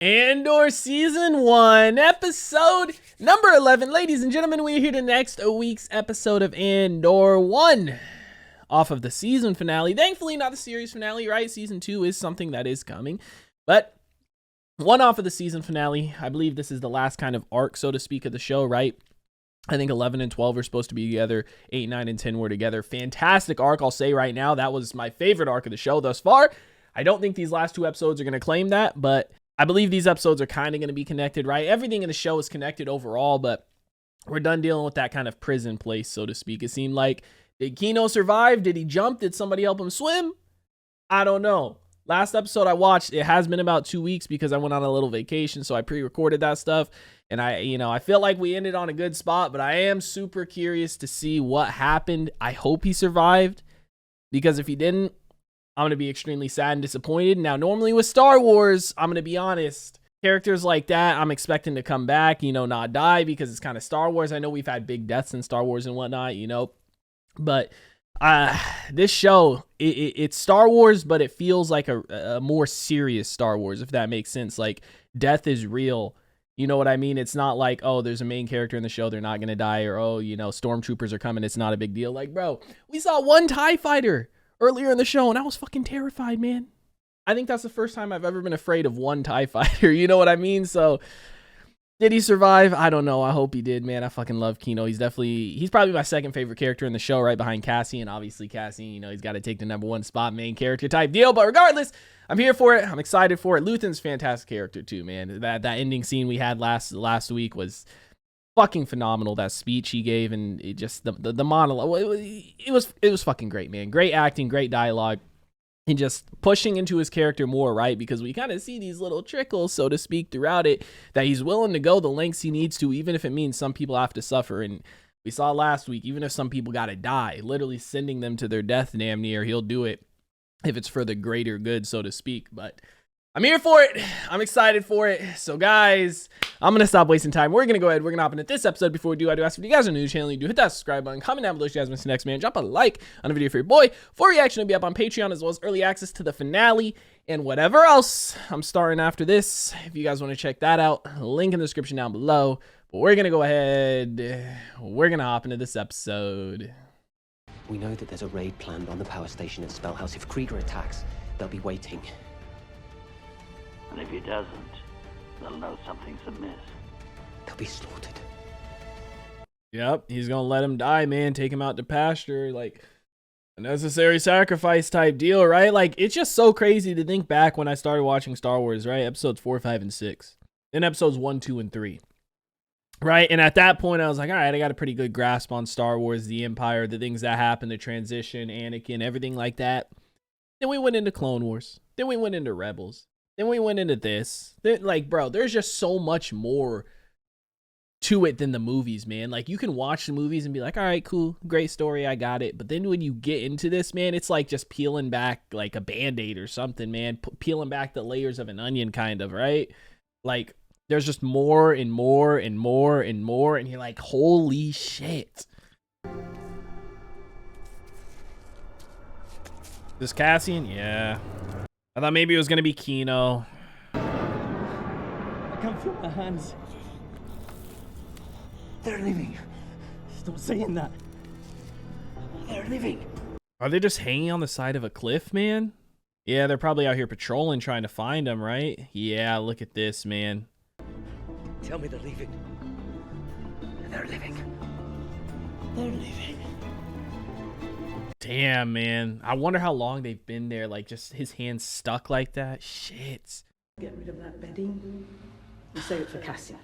Andor Season 1, episode number 11. Ladies and gentlemen, we're here to next week's episode of Andor 1 off of the season finale. Thankfully, not the series finale, right? Season 2 is something that is coming, but one off of the season finale. I believe this is the last kind of arc, so to speak, of the show, right? I think 11 and 12 are supposed to be together. 8, 9, and 10 were together. Fantastic arc, I'll say right now. That was my favorite arc of the show thus far. I don't think these last two episodes are going to claim that, but I believe these episodes are kind of going to be connected, right? Everything in the show is connected overall, but we're done dealing with that kind of prison place, so to speak. It seemed like, did Kino survive? Did he jump? Did somebody help him swim? I don't know. Last episode I watched, it has been about 2 weeks because I went on a little vacation, so I pre-recorded that stuff. And I feel like we ended on a good spot, but I am super curious to see what happened. I hope he survived, because if he didn't, I'm going to be extremely sad and disappointed. Now, normally with Star Wars, I'm going to be honest, characters like that, I'm expecting to come back, not die, because it's kind of Star Wars. I know we've had big deaths in Star Wars and whatnot, but this show, it's Star Wars, but it feels like a more serious Star Wars, if that makes sense. Like, death is real. You know what I mean? It's not like, oh, there's a main character in the show, they're not going to die, or, oh, stormtroopers are coming, it's not a big deal. Like, bro, we saw one TIE fighter earlier in the show, and I was fucking terrified, man. I think that's the first time I've ever been afraid of one TIE fighter. You know what I mean? So, did he survive? I don't know. I hope he did, man. I fucking love Kino. He's probably my second favorite character in the show, right behind Cassian. Obviously, Cassian, he's got to take the #1 spot, main character type deal. But regardless, I'm here for it. I'm excited for it. Luthen's fantastic character too, man. That ending scene we had last week was fucking phenomenal. That speech he gave, and it just the monologue, it was fucking great, man. Great acting, great dialogue, and just pushing into his character more, right? Because we kind of see these little trickles, so to speak, throughout it, that he's willing to go the lengths he needs to, even if it means some people have to suffer. And we saw last week, even if some people got to die, literally sending them to their death damn near, he'll do it if it's for the greater good, so to speak. But I'm here for it. I'm excited for it. So guys, I'm going to stop wasting time. We're going to go ahead. We're going to hop into this episode. Before we do, I do ask if you guys are new to the channel, you do hit that subscribe button, comment down below if you guys miss the next man, drop a like on a video for your boy. For reaction will be up on Patreon, as well as early access to the finale and whatever else I'm starting after this. If you guys want to check that out, link in the description down below. But we're going to go ahead. We're going to hop into this episode. We know that there's a raid planned on the power station at Spellhouse. If Krieger attacks, they'll be waiting. And if he doesn't, they'll know something's amiss. They'll be slaughtered. Yep, he's gonna let him die, man. Take him out to pasture, like a necessary sacrifice type deal, right? Like, it's just so crazy to think back when I started watching Star Wars, right? Episodes 4, 5, and 6. Then episodes 1, 2, and 3. Right? And at that point, I was like, all right, I got a pretty good grasp on Star Wars, the Empire, the things that happened, the transition, Anakin, everything like that. Then we went into Clone Wars. Then we went into Rebels. Then we went into this. Like, bro, there's just so much more to it than the movies, man. Like, you can watch the movies and be like, all right, cool, great story, I got it. But then when you get into this, man, it's like just peeling back like a Band-Aid or something, man. Peeling back the layers of an onion, kind of, right? Like, there's just more and more and more and more. And you're like, holy shit. This Cassian? Yeah. I thought maybe it was going to be Kino. I can't feel my hands. They're leaving. Stop saying that. They're leaving. Are they just hanging on the side of a cliff, man? Yeah, they're probably out here patrolling, trying to find them, right? Yeah, look at this, man. Tell me they're leaving. They're leaving. They're leaving. Damn, man. I wonder how long they've been there, like just his hands stuck like that. Shit. Get rid of that bedding and save it for Cassian.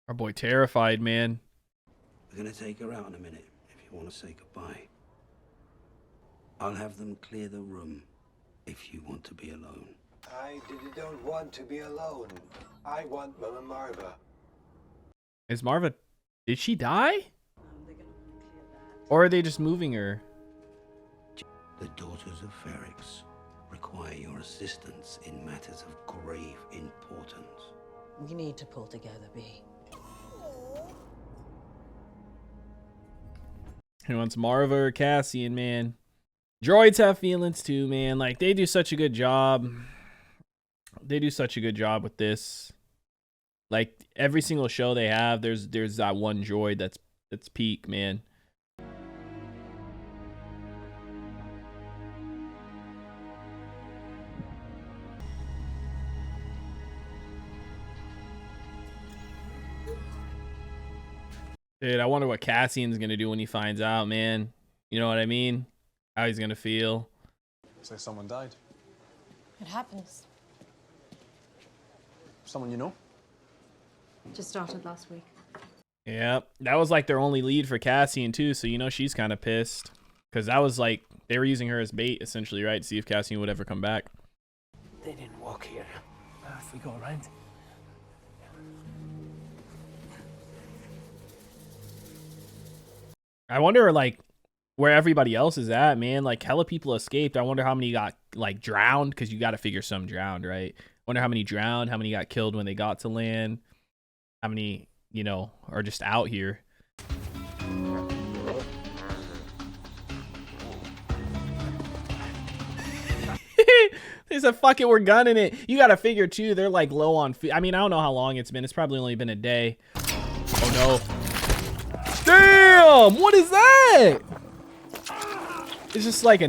Our boy terrified, man. We're gonna take her out in a minute, if you want to say goodbye. I'll have them clear the room, if you want to be alone. don't want to be alone. I want Mama Marva. Is Marva... Did she die? Or are they just moving her? The daughters of Ferrix require your assistance in matters of grave importance. We need to pull together, B. He wants Marva or Cassian, man. Droids have feelings too, man. Like, they do such a good job. They do such a good job with this. Like, every single show they have, there's that one droid that's peak, man. Dude, I wonder what Cassian's gonna do when he finds out, man. You know what I mean? How he's gonna feel. Say someone died. It happens. Someone you know? Just started last week. Yep, that was like their only lead for Cassian too, so you know she's kind of pissed. Because that was like, they were using her as bait, essentially, right? To see if Cassian would ever come back. They didn't walk here. If we go around. I wonder, like, where everybody else is at, man. Like, hella people escaped. I wonder how many got, like, drowned, because you got to figure some drowned, right? Wonder how many drowned, how many got killed when they got to land, how many, you know, are just out here. They said, fuck it, we're gunning it. You got to figure, too, they're, like, low on food. I mean, I don't know how long it's been. It's probably only been a day. Oh, no. Damn! What is that? It's just like a...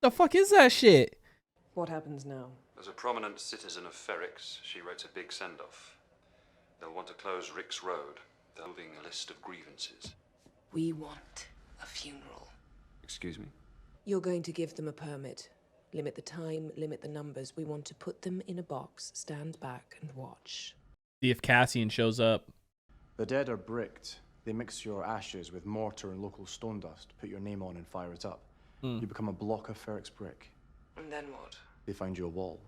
The fuck is that shit? What happens now? As a prominent citizen of Ferrix, she writes a big send-off. They'll want to close Rick's Road. They're moving a list of grievances. We want a funeral. Excuse me? You're going to give them a permit. Limit the time, limit the numbers. We want to put them in a box, stand back and watch. See if Cassian shows up. The dead are bricked. They mix your ashes with mortar and local stone dust, put your name on and fire it up. You become a block of Ferrix brick. And then what? They find you a wall.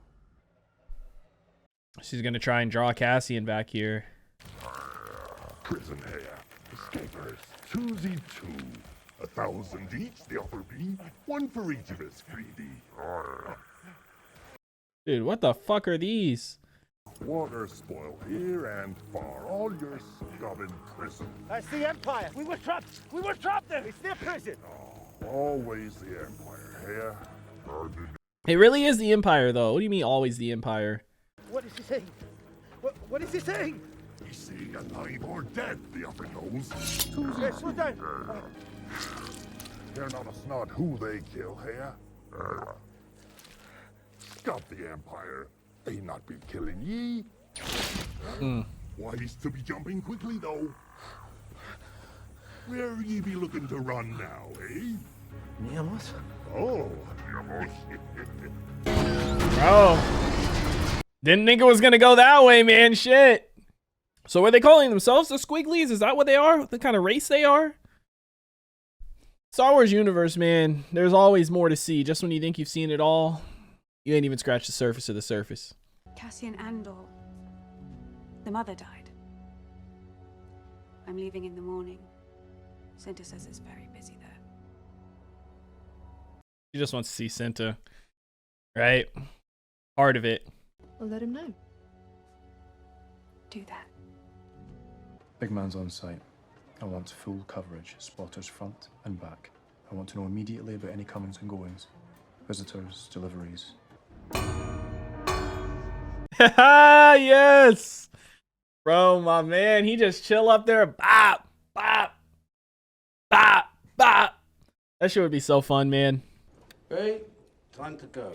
She's gonna try and draw Cassian back here. Prison here. Escapers. 2Z2. 1,000 each, the offer be. One for each of us, greedy. Dude, what the fuck are these? Water spoil here and far. All your scum in prison. That's the Empire. We were trapped. We were trapped there. It's their prison. Always the Empire here. It really is the Empire, though. What do you mean, always the Empire? What is he saying? What is he saying? He's saying alive or dead, the upper knows. Yes, slow down. They're not a snot who they kill here. Stop the Empire. They not be killing ye. Wise to be jumping quickly, though. Where ye be looking to run now, eh? Niamos? Oh, Bro. Didn't think it was gonna go that way, man. Shit. So are they calling themselves the Squigglies? Is that what they are? The kind of race they are? Star Wars universe, man. There's always more to see. Just when you think you've seen it all, you ain't even scratched the surface of the surface. Cassian Andor. The mother died. I'm leaving in the morning. Cinta says it's very busy there. She just wants to see Cinta. Right? Part of it. I'll let him know. Do that. Big man's on site. I want full coverage, spotters front and back. I want to know immediately about any comings and goings. Visitors, deliveries. Yes! Bro, my man, he just chill up there. Bop, bop, bop, bop. That shit would be so fun, man. Hey, time to go.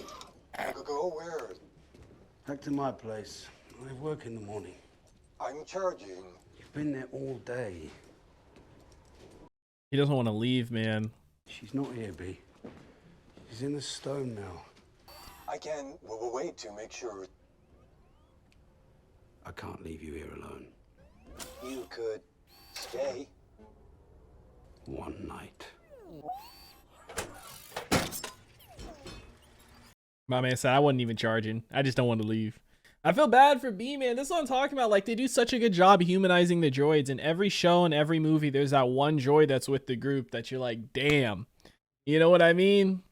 Go where? Back to my place. I have work in the morning. I'm charging. You've been there all day. He doesn't want to leave, man. She's not here, B. She's in the stone now. I can wait to make sure. I can't leave you here alone. You could stay. One night. My man said I wasn't even charging. I just don't want to leave. I feel bad for B, man. This is what I'm talking about. Like, they do such a good job humanizing the droids. In every show and every movie, there's that one droid that's with the group that you're like, damn. You know what I mean?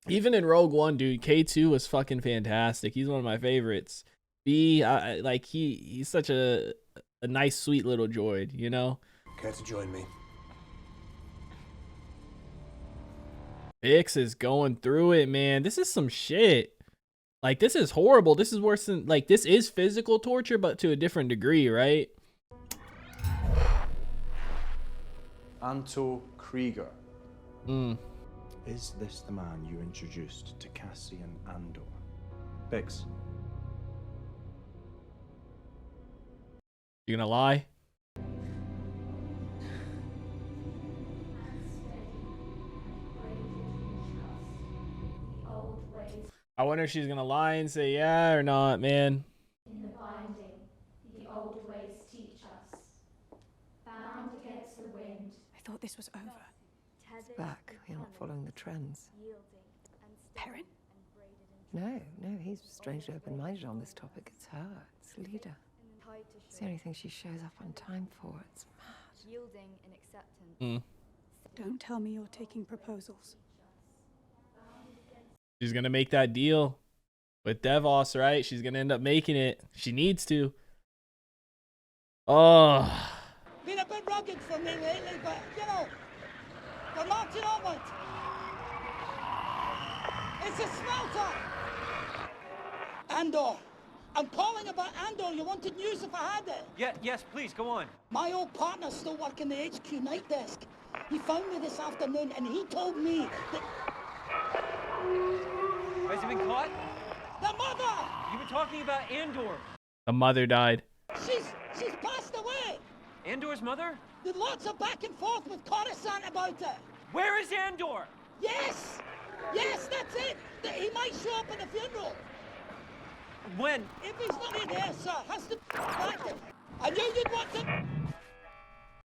Even in Rogue One, dude, K2 was fucking fantastic. He's one of my favorites. be. Like he's such a nice, sweet little droid, you know. Care to join me? Bix is going through it, man. This is some shit. Like, this is horrible. This is worse than, like, this is physical torture, but to a different degree, right? Anto Krieger. Mm. Is this the man you introduced to Cassian Andor? Bix. You gonna lie? I wonder if she's gonna lie and say yeah or not, man. In the binding, the old ways teach us. Bound against the wind. I thought this was over. It's back. We're not following the trends. Perrin? No, he's strangely open-minded on this topic. It's her. It's Leader. It's the only thing she shows up on time for. It's mad. Yielding and acceptance. Don't tell me you're taking proposals. She's gonna make that deal with Devos, right? She's gonna end up making it. She needs to. Oh. Been a bit rugged for me lately, but you know, we're marching onward. It's a smelter. Andor. I'm calling about Andor. You wanted news if I had it? Yes, please, go on. My old partner's still working the HQ night desk. He found me this afternoon and he told me that... Has he been caught? The mother! You've been talking about Andor. A mother died. She's passed away. Andor's mother? There's lots of back and forth with Coruscant about it. Where is Andor? Yes, that's it. He might show up at the funeral. When? If he's not in there, sir, has to back him. I knew you'd want to.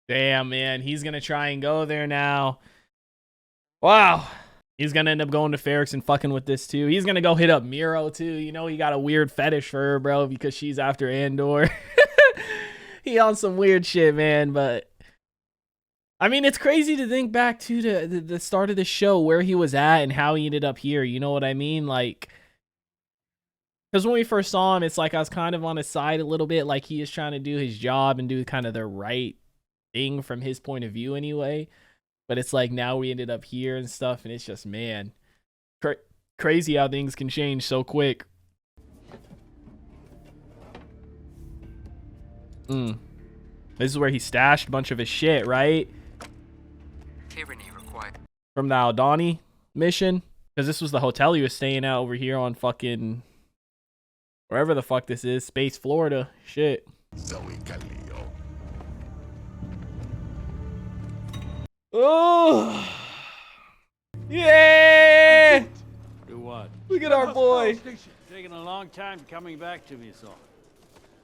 Damn, man, he's gonna try and go there now. Wow. He's gonna end up going to Ferrix and fucking with this too. He's gonna go hit up Miro too. You know, he got a weird fetish for her, bro, because she's after Andor. He on some weird shit, man. But I mean, it's crazy to think back to the start of the show, where he was at and how he ended up here. You know what I mean? Like, because when we first saw him, it's like I was kind of on his side a little bit. Like, he is trying to do his job and do kind of the right thing from his point of view anyway. But it's like now we ended up here and stuff, and it's just, man, crazy how things can change so quick. This is where he stashed a bunch of his shit, right? Tyranny required. From the Aldani mission. Because this was the hotel he was staying at over here on fucking... wherever the fuck this is. Space, Florida. Shit. Oh! Yeah! Do what? Look at our boy. Taking a long time coming back to me, so.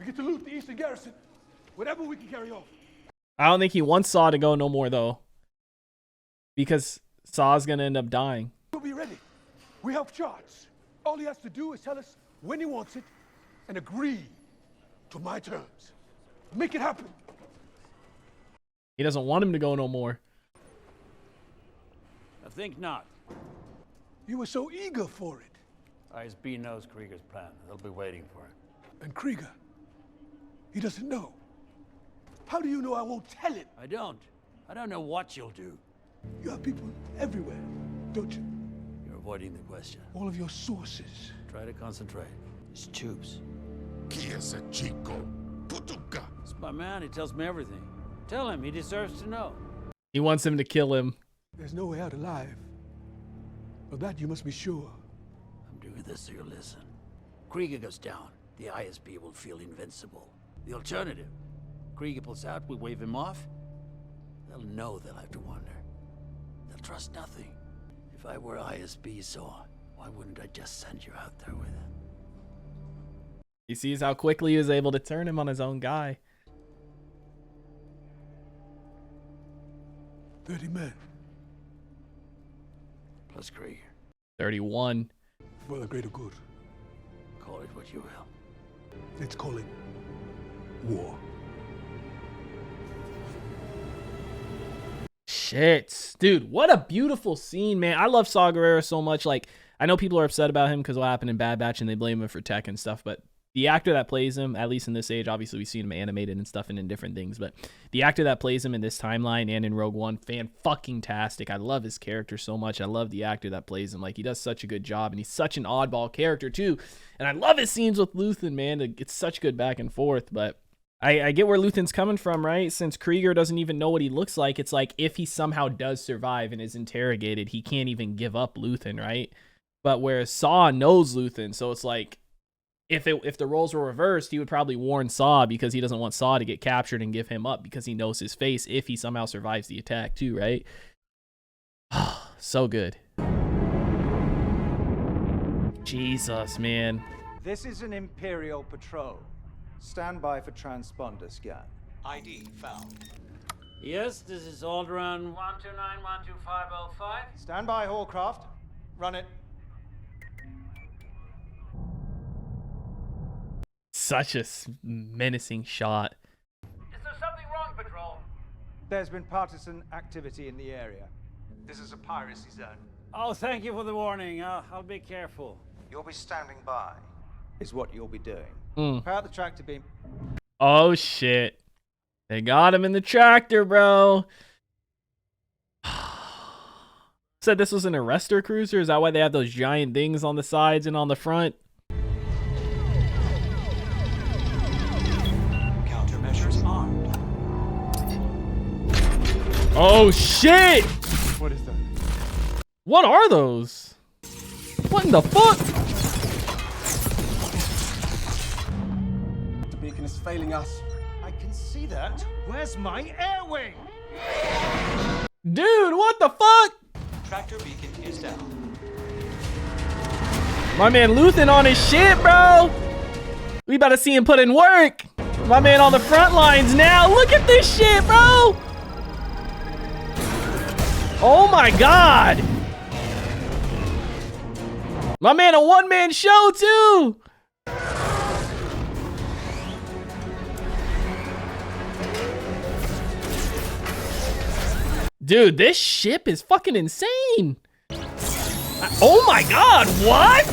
We get to loot the eastern garrison. Whatever we can carry off. I don't think he wants Saw to go no more, though. Because Saw's gonna end up dying. We'll be ready. We have charts. All he has to do is tell us when he wants it and agree to my terms. Make it happen. He doesn't want him to go no more. I think not. You were so eager for it. ISB knows Krieger's plan. They'll be waiting for it. And Krieger, he doesn't know. How do you know I won't tell him? I don't. I don't know what you'll do. You have people everywhere, don't you? You're avoiding the question. All of your sources. Try to concentrate. It's tubes. It's my man. He tells me everything. Tell him. He deserves to know. He wants him to kill him. There's no way out alive. Of that you must be sure. I'm doing this so you listen. Krieger goes down. The ISB will feel invincible. The alternative. Krieger pulls out, we wave him off. They'll know they'll have to wander. They'll trust nothing. If I were ISB Saw, why wouldn't I just send you out there with him? He sees how quickly he was able to turn him on his own guy. 30 men. Plus Krieger. 31. For the greater good. Call it what you will. Let's call it war. Shit. Dude, what a beautiful scene, man. I love Saw Gerrera so much. Like, I know people are upset about him because what happened in Bad Batch and they blame him for tech and stuff, but the actor that plays him, at least in this age, obviously we've seen him animated and stuff and in different things, but the actor that plays him in this timeline and in Rogue One, fan-fucking-tastic. I love his character so much. I love the actor that plays him. Like, he does such a good job, and he's such an oddball character, too. And I love his scenes with Luthen, man. It's such good back and forth, but I get where Luthen's coming from, right? Since Krieger doesn't even know what he looks like, it's like if he somehow does survive and is interrogated, he can't even give up Luthen, right? But whereas Saw knows Luthen, so it's like if the roles were reversed, he would probably warn Saw because he doesn't want Saw to get captured and give him up because he knows his face if he somehow survives the attack too, right? So good. Jesus, man. This is an Imperial patrol. Stand by for transponder scan. ID found. Yes, this is Alderaan 129-12505. Stand by, Hallcraft. Run it. Such a menacing shot. Is there something wrong, Patrol? There's been partisan activity in the area. This is a piracy zone. Oh, thank you for the warning. I'll be careful. You'll be standing by, is what you'll be doing. Mm. Prepare the tractor beam. Oh, shit. They got him in the tractor, bro. Said this was an arrestor cruiser? Is that why they have those giant things on the sides and on the front? Countermeasures armed. Oh, shit! What is that? What are those? What in the fuck? The beacon is failing us. I can see that. Where's my air wing? Dude, what the fuck? Tractor beacon is down. My man Luthen on his shit, bro. We about to see him put in work. My man on the front lines now. Look at this shit, bro. Oh my God. My man a one-man show too. Dude, this ship is fucking insane. Oh my God, what?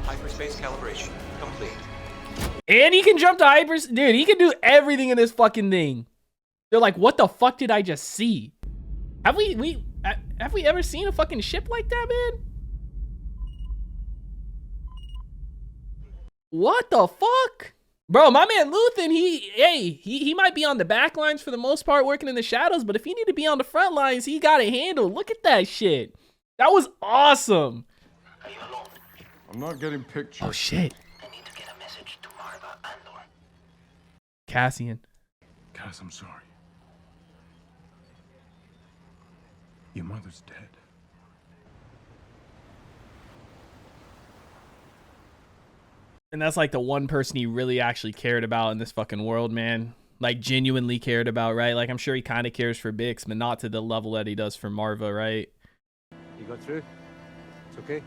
Hyperspace calibration complete. And he can jump to hypers. Dude, he can do everything in this fucking thing. They're like, what the fuck did I just see? Have we ever seen a fucking ship like that, man? What the fuck? Bro, my man Luthen, he might be on the back lines for the most part working in the shadows, but if he need to be on the front lines, he got it handled. Look at that shit. That was awesome. I'm not getting pictures. Oh shit. I need to get a message to Marva, Andor. Cassian. Cass, I'm sorry. Your mother's dead. And that's like the one person he really actually cared about in this fucking world, man. Like genuinely cared about, right? Like I'm sure he kind of cares for Bix, but not to the level that he does for Marva, right? You got through? It's okay?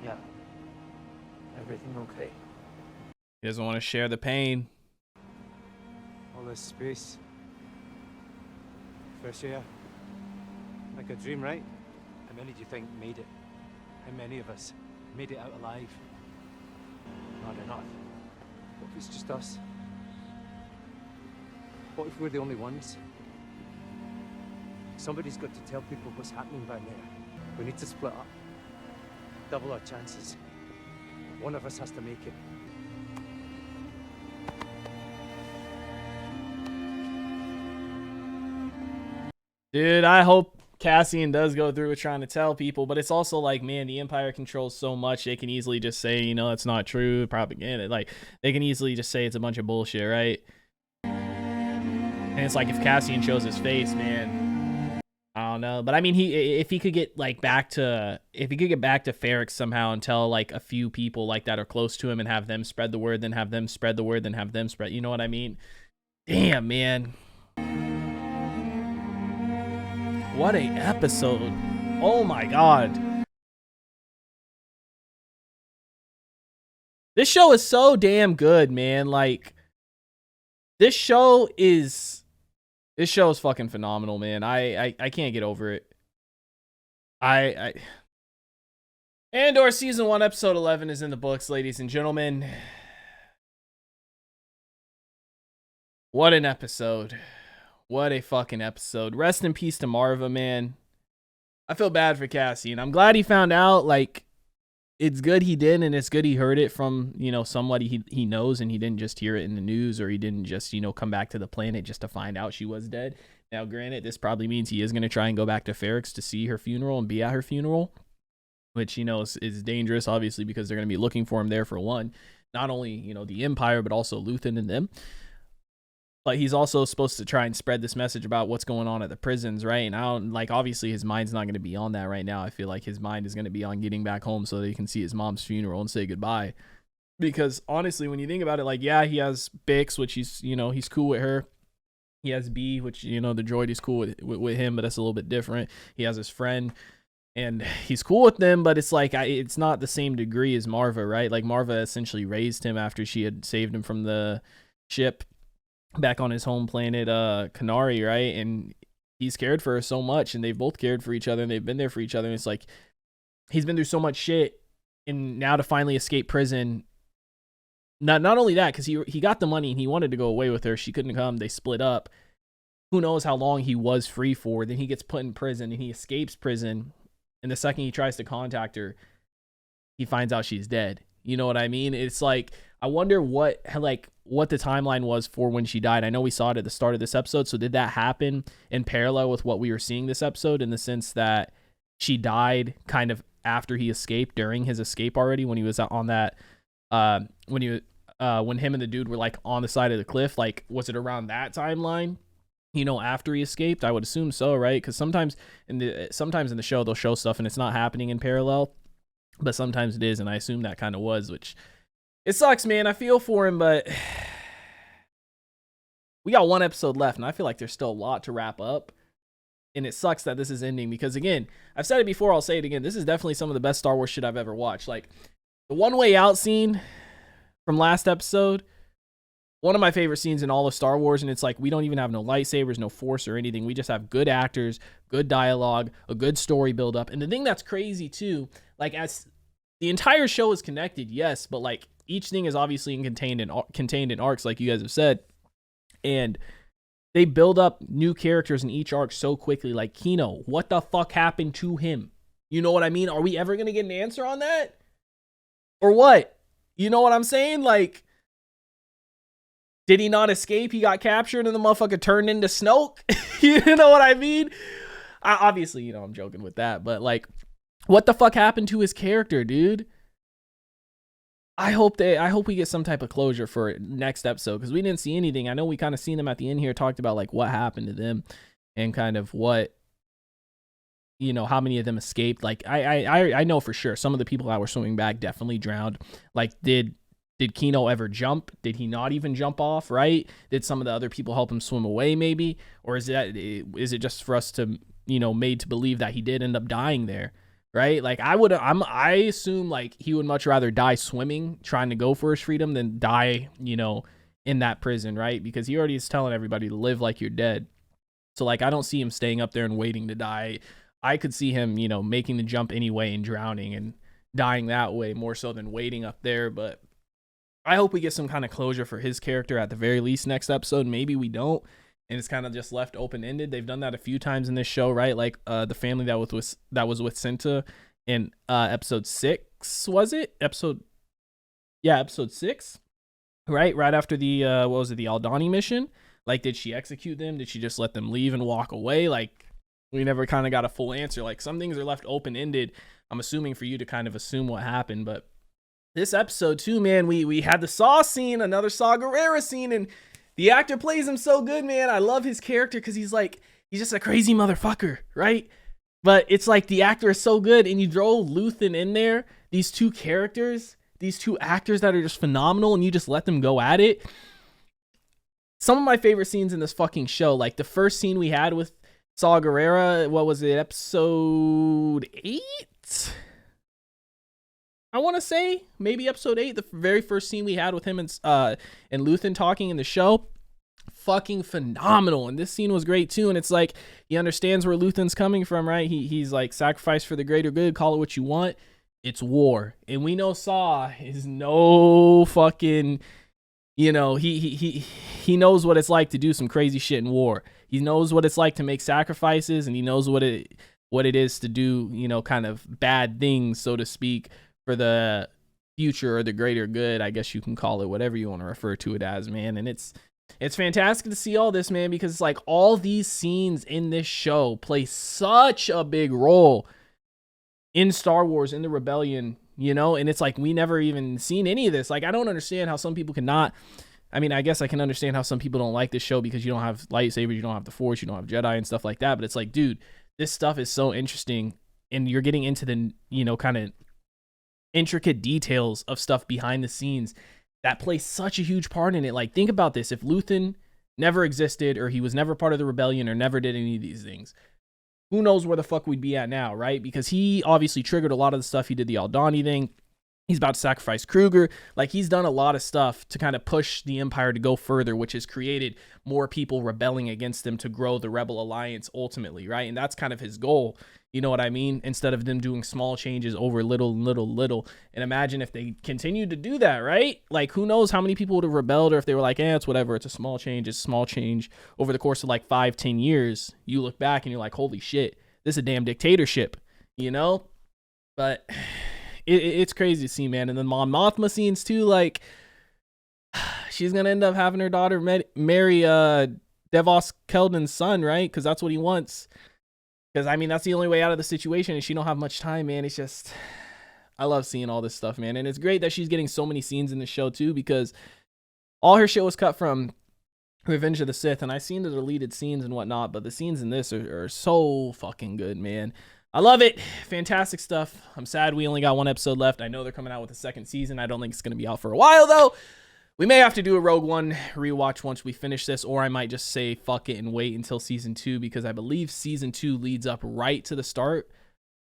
Yeah. Everything okay? He doesn't want to share the pain. All this space. Fresh air. Like a dream, right? How many do you think made it? How many of us made it out alive? Not enough. What if it's just us? What if we're the only ones? Somebody's got to tell people what's happening down there. We need to split up. Double our chances. One of us has to make it. Dude, I hope Cassian does go through with trying to tell people, but it's also like, man, the Empire controls so much, they can easily just say, you know, it's not true, propaganda. Like, they can easily just say it's a bunch of bullshit, right? And it's like, if Cassian shows his face, man, I don't know. But I mean, if he could get back to Ferrix somehow and tell like a few people like that are close to him and have them spread the word, then have them spread the word, then have them spread, you know what I mean? Damn, man. What a episode. Oh my God. This show is so damn good, man. Like, this show is fucking phenomenal, man. I can't get over it. Andor Season 1, Episode 11 is in the books, ladies and gentlemen. What an episode. What a fucking episode. Rest in peace to Marva, man. I feel bad for Cassian. I'm glad he found out. Like, it's good he did, and it's good he heard it from, you know, somebody he knows, and he didn't just hear it in the news, or he didn't just, you know, come back to the planet just to find out she was dead. Now, granted, this probably means he is going to try and go back to Ferrix to see her funeral and be at her funeral, which, you know, is dangerous, obviously, because they're going to be looking for him there for one. Not only, you know, the Empire, but also Luthen and them. But he's also supposed to try and spread this message about what's going on at the prisons, right? And I don't, like, obviously his mind's not going to be on that right now. I feel like his mind is going to be on getting back home so that he can see his mom's funeral and say goodbye. Because honestly, when you think about it, like, yeah, he has Bix, which he's, you know, he's cool with her. He has B, which, you know, the droid is cool with him, but that's a little bit different. He has his friend, and he's cool with them, but it's like, it's not the same degree as Marva, right? Like, Marva essentially raised him after she had saved him from the ship back on his home planet, Canary, right? And he's cared for her so much, and they've both cared for each other, and they've been there for each other. And it's like, he's been through so much shit, and now to finally escape prison. Not only that, because he got the money and he wanted to go away with her. She couldn't come. They split up. Who knows how long he was free for. Then he gets put in prison, and he escapes prison. And the second he tries to contact her, he finds out she's dead. You know what I mean? It's like, I wonder what the timeline was for when she died. I know we saw it at the start of this episode. So did that happen in parallel with what we were seeing this episode, in the sense that she died kind of after he escaped, during his escape already, when he was on that, when him and the dude were like on the side of the cliff? Like, was it around that timeline, you know, after he escaped? I would assume so, right? Because sometimes in the show they'll show stuff and it's not happening in parallel, but sometimes it is, and I assume that kind of was, which, it sucks, man. I feel for him, but we got one episode left, and I feel like there's still a lot to wrap up. And it sucks that this is ending, because, again, I've said it before, I'll say it again. This is definitely some of the best Star Wars shit I've ever watched. Like, the One Way Out scene from last episode, one of my favorite scenes in all of Star Wars. And it's like, we don't even have no lightsabers, no force or anything. We just have good actors, good dialogue, a good story build up. And the thing that's crazy too, like, as the entire show is connected, yes, but like, each thing is obviously contained in arcs, like you guys have said. And they build up new characters in each arc so quickly. Like Kino, what the fuck happened to him? You know what I mean? Are we ever going to get an answer on that? Or what? You know what I'm saying? Like, did he not escape? He got captured and the motherfucker turned into Snoke? You know what I mean? Obviously, you know, I'm joking with that. But like, what the fuck happened to his character, dude? I hope we get some type of closure for next episode, because we didn't see anything. I know we kind of seen them at the end here, talked about like what happened to them and kind of what, you know, how many of them escaped. Like, I know for sure some of the people that were swimming back definitely drowned. Like, did Kino ever jump? Did he not even jump off, right? Did some of the other people help him swim away maybe? Or is it just for us to, you know, made to believe that he did end up dying there? Right? Like, I assume like he would much rather die swimming, trying to go for his freedom, than die, you know, in that prison, right? Because he already is telling everybody to live like you're dead. So like, I don't see him staying up there and waiting to die. I could see him, you know, making the jump anyway and drowning and dying that way, more so than waiting up there. But I hope we get some kind of closure for his character at the very least next episode. Maybe we don't, and it's kind of just left open-ended. They've done that a few times in this show, right? Like the family that was with Cinta in episode 6, was it? Episode 6, right? Right after the what was it, the Aldani mission? Like, did she execute them? Did she just let them leave and walk away? Like, we never kind of got a full answer. Like, some things are left open-ended. I'm assuming for you to kind of assume what happened, but this episode too, man, we had the Saw scene, another Saw Gerrera scene, and the actor plays him so good, man. I love his character because he's just a crazy motherfucker, right? But it's like the actor is so good, and you throw Luthen in there, these two characters, these two actors that are just phenomenal, and you just let them go at it. Some of my favorite scenes in this fucking show, like the first scene we had with Saw Gerrera, what was it, episode 8? I want to say maybe episode 8, the very first scene we had with him and Luthen talking in the show. Fucking phenomenal. And this scene was great too. And it's like, he understands where Luthen's coming from, right? He's like, sacrifice for the greater good, call it what you want. It's war. And we know Saw is no fucking, you know, he knows what it's like to do some crazy shit in war. He knows what it's like to make sacrifices, and he knows what it is to do, you know, kind of bad things, so to speak, for the future or the greater good, I guess you can call it, whatever you want to refer to it as, man. And it's fantastic to see all this, man, because it's like all these scenes in this show play such a big role in Star Wars, in the rebellion, you know. And it's like we never even seen any of this. Like, I don't understand how some people cannot. I mean, I guess I can understand how some people don't like this show because you don't have lightsabers, you don't have the Force, you don't have Jedi and stuff like that. But it's like, dude, this stuff is so interesting, and you're getting into the, you know, kind of intricate details of stuff behind the scenes that play such a huge part in it. Like, think about this: if Luthen never existed, or he was never part of the rebellion, or never did any of these things, who knows where the fuck we'd be at now, right? Because he obviously triggered a lot of the stuff. He did the Aldani thing. He's about to sacrifice Kruger. Like, he's done a lot of stuff to kind of push the Empire to go further, which has created more people rebelling against them to grow the Rebel Alliance ultimately, right? And that's kind of his goal. You know what I mean? Instead of them doing small changes over little. And imagine if they continued to do that, right? Like, who knows how many people would have rebelled, or if they were like, it's whatever. It's a small change. It's a small change. Over the course of like 5-10 years, you look back and you're like, holy shit, this is a damn dictatorship, you know? But it's crazy to see, man. And then Mon Mothma scenes too, like, she's gonna end up having her daughter marry Devos Keldon's son, right? Because that's what he wants. Because, I mean, that's the only way out of the situation, and she don't have much time, man. It's just, I love seeing all this stuff, man. And it's great that she's getting so many scenes in the show too, because all her shit was cut from Revenge of the Sith, and I seen the deleted scenes and whatnot, but the scenes in this are so fucking good, man. I love it. Fantastic stuff. I'm sad we only got one episode left. I know they're coming out with a second season. I don't think it's going to be out for a while, though. We may have to do a Rogue One rewatch once we finish this, or I might just say fuck it and wait until season 2, because I believe season 2 leads up right to the start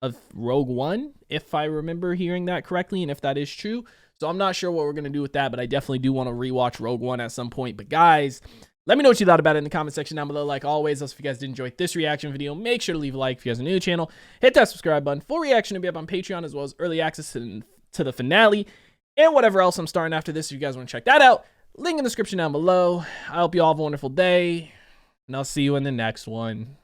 of Rogue One, if I remember hearing that correctly, and if that is true. So I'm not sure what we're going to do with that, but I definitely do want to rewatch Rogue One at some point. But guys, let me know what you thought about it in the comment section down below. Like always, if you guys did enjoy this reaction video, make sure to leave a like. If you guys are new to the channel, hit that subscribe button. Full reaction to be up on Patreon, as well as early access to the finale and whatever else I'm starting after this. If you guys want to check that out, link in the description down below. I hope you all have a wonderful day, and I'll see you in the next one.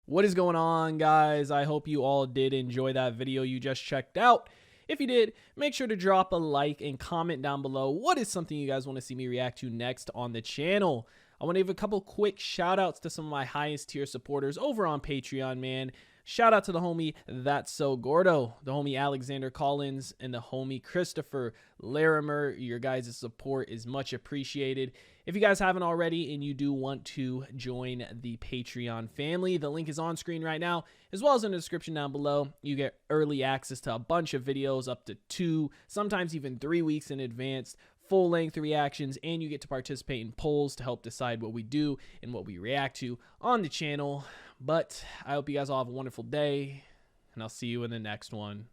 What is going on, guys? I hope you all did enjoy that video you just checked out. If you did, make sure to drop a like and comment down below. What is something you guys want to see me react to next on the channel? I want to give a couple quick shout outs to some of my highest tier supporters over on Patreon, man. Shout out to the homie That's So Gordo, the homie Alexander Collins, and the homie Christopher Larimer. Your guys' support is much appreciated. If you guys haven't already and you do want to join the Patreon family, the link is on screen right now, as well as in the description down below. You get early access to a bunch of videos, up to 2, sometimes even 3 weeks in advance, full-length reactions, and you get to participate in polls to help decide what we do and what we react to on the channel. But I hope you guys all have a wonderful day, and I'll see you in the next one.